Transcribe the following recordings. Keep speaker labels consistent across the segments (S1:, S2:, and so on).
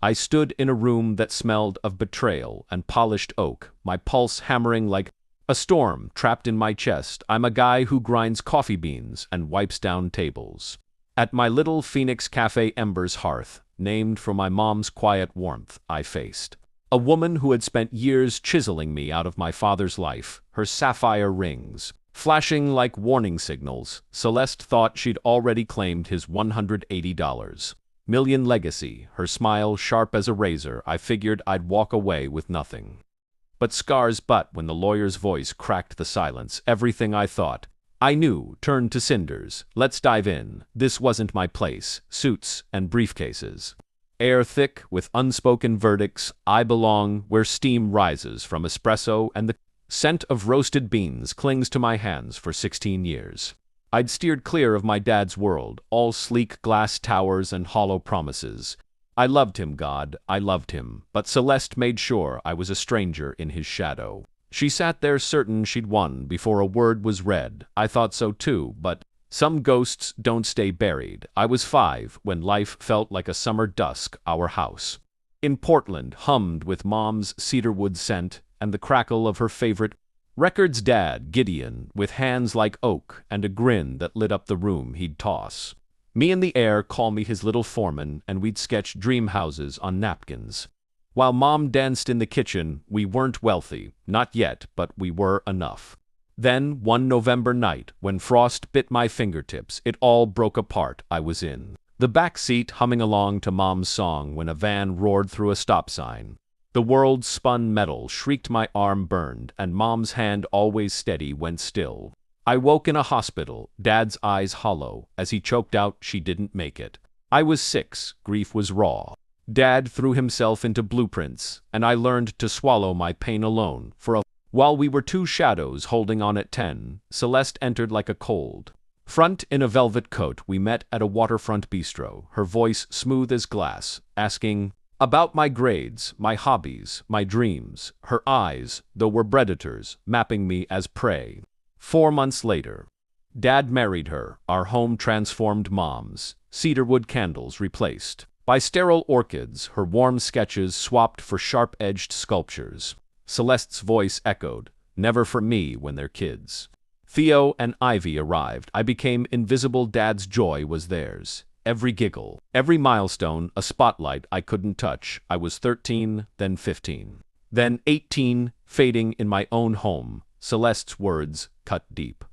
S1: I stood in a room that smelled of betrayal and polished oak, my pulse hammering like a storm trapped in my chest. I'm a guy who grinds coffee beans and wipes down tables. At my little Phoenix Cafe Ember's hearth, named for my mom's quiet warmth, I faced a woman who had spent years chiseling me out of my father's life, her sapphire rings flashing like warning signals. Celeste thought she'd already claimed his $180 million legacy, her smile sharp as a razor. I figured I'd walk away with nothing but scars, but when the lawyer's voice cracked the silence, everything I thought I knew turned to cinders. Let's dive in. This wasn't my place. Suits and briefcases. Air thick with unspoken verdicts. I belong where steam rises from espresso and the scent of roasted beans clings to my hands. For 16 years I'd steered clear of my dad's world, all sleek glass towers and hollow promises. I loved him, God, I loved him, but Celeste made sure I was a stranger in his shadow. She sat there certain she'd won before a word was read. I thought so too, but some ghosts don't stay buried. I was 5 when life felt like a summer dusk. Our house in Portland hummed with Mom's cedarwood scent and the crackle of her favorite records. Dad, Gideon, with hands like oak and a grin that lit up the room, he'd toss me in the air, call me his little foreman, and we'd sketch dream houses on napkins. While Mom danced in the kitchen, we weren't wealthy, not yet, but we were enough. Then, one November night, when frost bit my fingertips, it all broke apart. I was in the back seat, humming along to Mom's song when a van roared through a stop sign. The world spun metal, shrieked, my arm burned, and Mom's hand, always steady, went still. I woke in a hospital, Dad's eyes hollow, as he choked out, she didn't make it. I was 6, grief was raw. Dad threw himself into blueprints, and I learned to swallow my pain alone. While we were 2 shadows holding on at 10, Celeste entered like a cold front in a velvet coat. We met at a waterfront bistro, her voice smooth as glass, asking about my grades, my hobbies, my dreams. Her eyes, though, were predators, mapping me as prey. 4 months later, Dad married her, our home transformed. Mom's cedarwood candles replaced by sterile orchids, her warm sketches swapped for sharp-edged sculptures. Celeste's voice echoed, never for me when they're kids. Theo and Ivy arrived. I became invisible. Dad's joy was theirs. Every giggle, every milestone, a spotlight I couldn't touch. I was 13, then 15, then 18, fading in my own home. Celeste's words cut deep.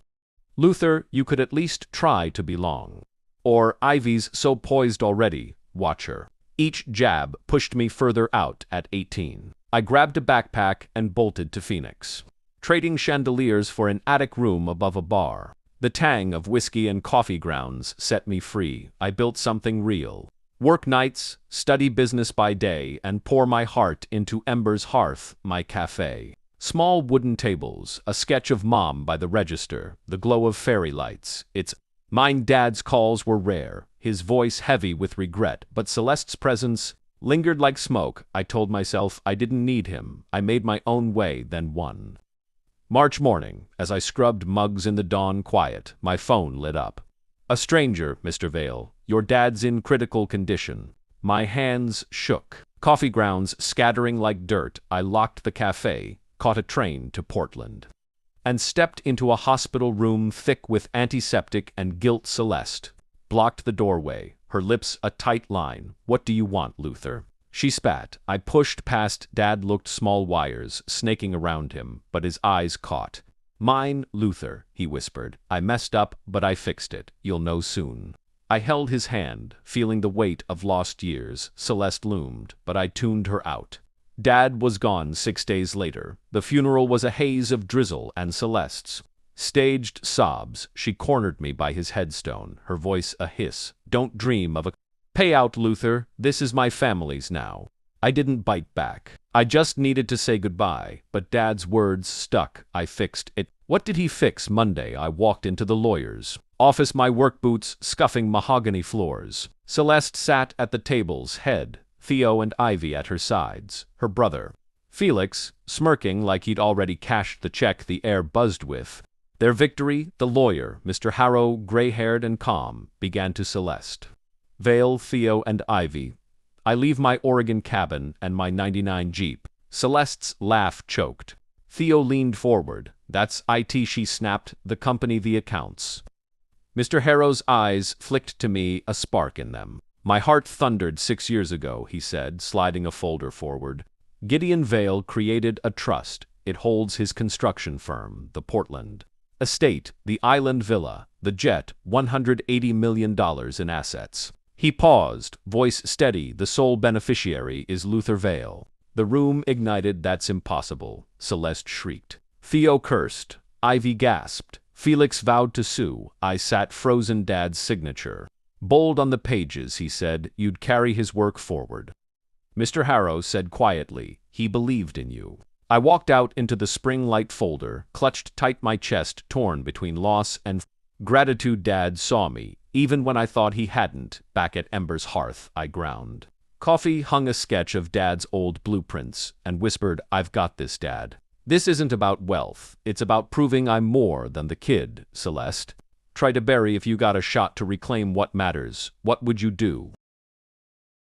S1: Luther, you could at least try to belong. Or Ivy's, so poised already, watch her. Each jab pushed me further out. At 18, I grabbed a backpack and bolted to Phoenix, trading chandeliers for an attic room above a bar. The tang of whiskey and coffee grounds set me free. I built something real. Work nights, study business by day, and pour my heart into Ember's hearth, my cafe. Small wooden tables, a sketch of Mom by the register, the glow of fairy lights. It's mine. Dad's calls were rare, his voice heavy with regret, but Celeste's presence lingered like smoke. I told myself I didn't need him. I made my own way. Then one March morning, as I scrubbed mugs in the dawn quiet, my phone lit up. A stranger, Mr. Vale. Your dad's in critical condition. My hands shook, coffee grounds scattering like dirt. I locked the cafe, caught a train to Portland, and stepped into a hospital room thick with antiseptic and guilt. Celeste blocked the doorway, her lips a tight line. What do you want, Luther? She spat. I pushed past. Dad looked, small wires snaking around him, but his eyes caught mine. Luther, he whispered. I messed up, but I fixed it. You'll know soon. I held his hand, feeling the weight of lost years. Celeste loomed, but I tuned her out. Dad was gone 6 days later. The funeral was a haze of drizzle and Celeste's staged sobs. She cornered me by his headstone, her voice a hiss. Don't dream of a payout, Luther. This is my family's now. I didn't bite back. I just needed to say goodbye, but Dad's words stuck. I fixed it. What did he fix? Monday, I walked into the lawyer's office, my work boots scuffing mahogany floors. Celeste sat at the table's head, Theo and Ivy at her sides, her brother Felix smirking like he'd already cashed the check the air buzzed with their victory. The lawyer, Mr. Harrow, gray-haired and calm, began to Celeste. Vale, Theo, and Ivy, I leave my Oregon cabin and my '99 Jeep. Celeste's laugh choked. Theo leaned forward. That's IT, she snapped, the company, the accounts. Mr. Harrow's eyes flicked to me, a spark in them. My heart thundered 6 years ago, he said, sliding a folder forward. Gideon Vale created a trust. It holds his construction firm, the Portland estate, the island villa, the jet, $180 million in assets. He paused, voice steady. The sole beneficiary is Luther Vale. The room ignited. That's impossible, Celeste shrieked. Theo cursed. Ivy gasped. Felix vowed to sue. I sat frozen. Dad's signature. Bold on the pages, he said. You'd carry his work forward. Mr. Harrow said quietly, he believed in you. I walked out into the spring light folder, clutched tight, my chest torn between loss and gratitude. Dad saw me, even when I thought he hadn't. Back at Ember's hearth, I ground. Coffee hung a sketch of Dad's old blueprints and whispered, I've got this, Dad. This isn't about wealth. It's about proving I'm more than the kid, Celeste. Try to bury if you got a shot to reclaim what matters. What would you do?